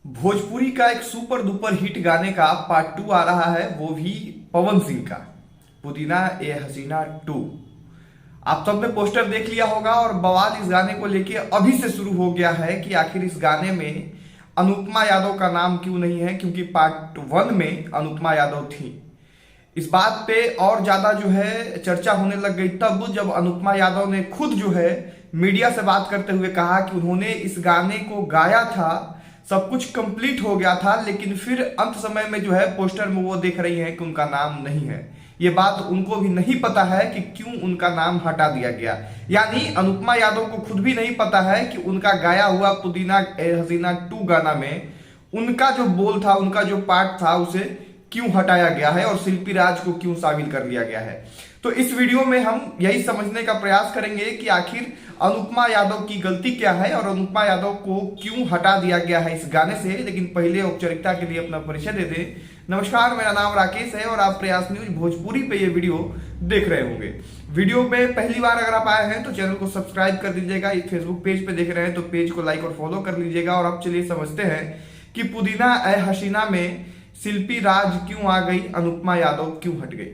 भोजपुरी का एक super duper hit गाने का पार्ट 2 आ रहा है, वो भी पवन सिंह का पुदीना ए हसीना 2। आप सबने पोस्टर देख लिया होगा और बवाल इस गाने को लेके अभी से शुरू हो गया है कि आखिर इस गाने में अनुपमा यादव का नाम क्यों नहीं है, क्योंकि पार्ट 1 में अनुपमा यादव थी। इस बात पे और ज्यादा जो है चर्चा होने लग गई तब जब अनुपमा यादव ने खुद जो है मीडिया से बात करते हुए कहा कि उन्होंने इस गाने को गाया था, सब कुछ कंप्लीट हो गया था, लेकिन फिर अंत समय में जो है पोस्टर में वो देख रही हैं कि उनका नाम नहीं है। ये बात उनको भी नहीं पता है कि क्यों उनका नाम हटा दिया गया। यानी अनुपमा यादव को खुद भी नहीं पता है कि उनका गाया हुआ पुदीना ए हसीना 2 गाना में उनका जो बोल था, उनका जो पार्ट था, उसे क्यों हटाया गया है और शिल्पी राज को क्यों शामिल कर लिया गया है। तो इस वीडियो में हम यही समझने का प्रयास करेंगे कि आखिर अनुपमा यादव की गलती क्या है और अनुपमा यादव को क्यों हटा दिया गया है इस गाने से। लेकिन पहले औपचारिकता के लिए अपना परिचय दे दें। नमस्कार, मेरा नाम राकेश है और आप प्रयास न्यूज भोजपुरी पे ये वीडियो देख रहे होंगे। वीडियो पे पहली बार अगर आप आए हैं तो चैनल को सब्सक्राइब कर दीजिएगा। फेसबुक पेज पे देख रहे हैं तो पेज को लाइक और फॉलो कर लीजिएगा। और अब चलिए समझते हैं कि पुदीना ए हसीना में शिल्पी राज क्यों आ गई, अनुपमा यादव क्यों हट गई।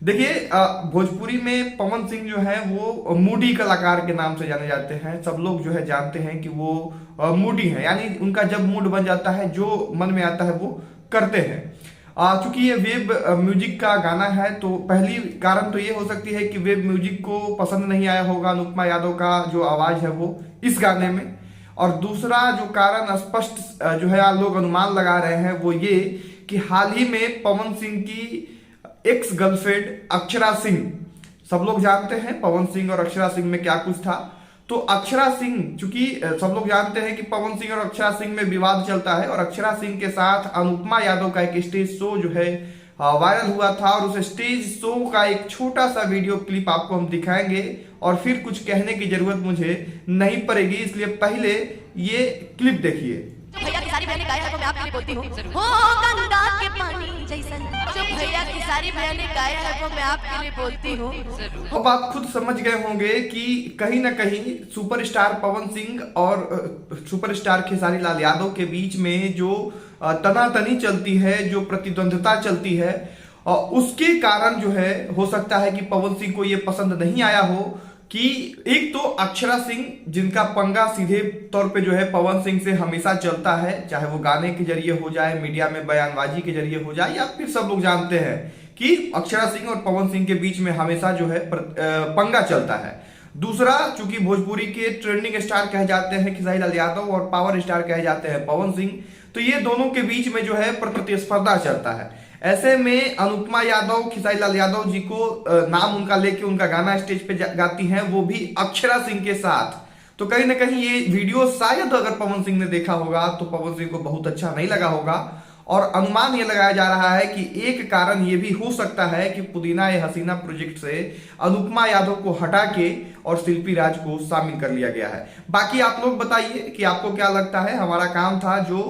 देखिए, भोजपुरी में पवन सिंह जो है वो मूडी कलाकार के नाम से जाने जाते हैं। सब लोग जो है जानते हैं कि वो मूडी है, यानी उनका जब मूड बन जाता है, जो मन में आता है वो करते हैं। चूंकि ये वेब म्यूजिक का गाना है तो पहली कारण तो ये हो सकती है कि वेब म्यूजिक को पसंद नहीं आया होगा अनुपमा यादव का जो आवाज है वो इस गाने में। और दूसरा जो कारण स्पष्ट जो है लोग अनुमान लगा रहे हैं वो ये कि हाल ही में पवन सिंह की एक्स गर्लफ्रेंड अक्षरा सिंह, सब लोग जानते हैं पवन सिंह और अक्षरा सिंह में क्या कुछ था। तो अक्षरा सिंह, चूंकि सब लोग जानते हैं कि पवन सिंह और अक्षरा सिंह में विवाद चलता है और अक्षरा सिंह के साथ अनुपमा यादव का एक स्टेज शो जो है वायरल हुआ था और उस स्टेज शो का एक छोटा सा वीडियो क्लिप आपको हम दिखाएंगे। और फिर कुछ कहने की जरूरत मुझे नहीं पड़ेगी, इसलिए पहले ये क्लिप देखिए। भैया की सारी बहनें गाया है तो मैं आपके लिए बोलती हूँ। हो गंगा के पानी जैसन जो भैया की सारी बहनें गाया है वो मैं आपके लिए बोलती हूँ। अब आप खुद समझ गए होंगे कि कहीं ना कहीं सुपरस्टार पवन सिंह और सुपरस्टार खेसारी लाल यादव के बीच में जो तनातनी चलती है, जो प्रतिद्वंद्विता चलती है, उसके कारण जो है हो सकता है कि पवन सिंह को ये पसंद नहीं आया हो कि एक तो अक्षरा सिंह, जिनका पंगा सीधे तौर पे जो है पवन सिंह से हमेशा चलता है, चाहे वो गाने के जरिए हो जाए, मीडिया में बयानबाजी के जरिए हो जाए, या फिर सब लोग जानते हैं कि अक्षरा सिंह और पवन सिंह के बीच में हमेशा जो है पंगा चलता है। दूसरा, चूंकि भोजपुरी के ट्रेंडिंग स्टार कहे जाते हैं खेसारी लाल यादव और पावर स्टार कहे जाते हैं पवन सिंह, तो ये दोनों के बीच में जो है प्रतिस्पर्धा चलता है। ऐसे में अनुपमा यादव खेसारी लाल यादव जी को नाम उनका लेके उनका गाना स्टेज पे गाती हैं, वो भी अक्षरा सिंह के साथ। तो कहीं ना कहीं ये वीडियो शायद अगर पवन सिंह ने देखा होगा तो पवन सिंह को बहुत अच्छा नहीं लगा होगा। और अनुमान ये लगाया जा रहा है कि एक कारण ये भी हो सकता है कि पुदीना ए हसीना प्रोजेक्ट से अनुपमा यादव को हटा के और शिल्पी राज को शामिल कर लिया गया है। बाकी आप लोग बताइए कि आपको क्या लगता है। हमारा काम था जो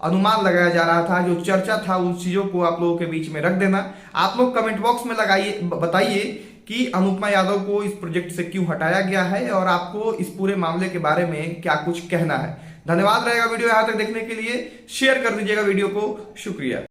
अनुमान लगाया जा रहा था, जो चर्चा था, उन चीजों को आप लोगों के बीच में रख देना। आप लोग कमेंट बॉक्स में लगाइए, बताइए कि अनुपमा यादव को इस प्रोजेक्ट से क्यों हटाया गया है और आपको इस पूरे मामले के बारे में क्या कुछ कहना है। धन्यवाद रहेगा वीडियो यहां तक देखने के लिए। शेयर कर दीजिएगा वीडियो को। शुक्रिया।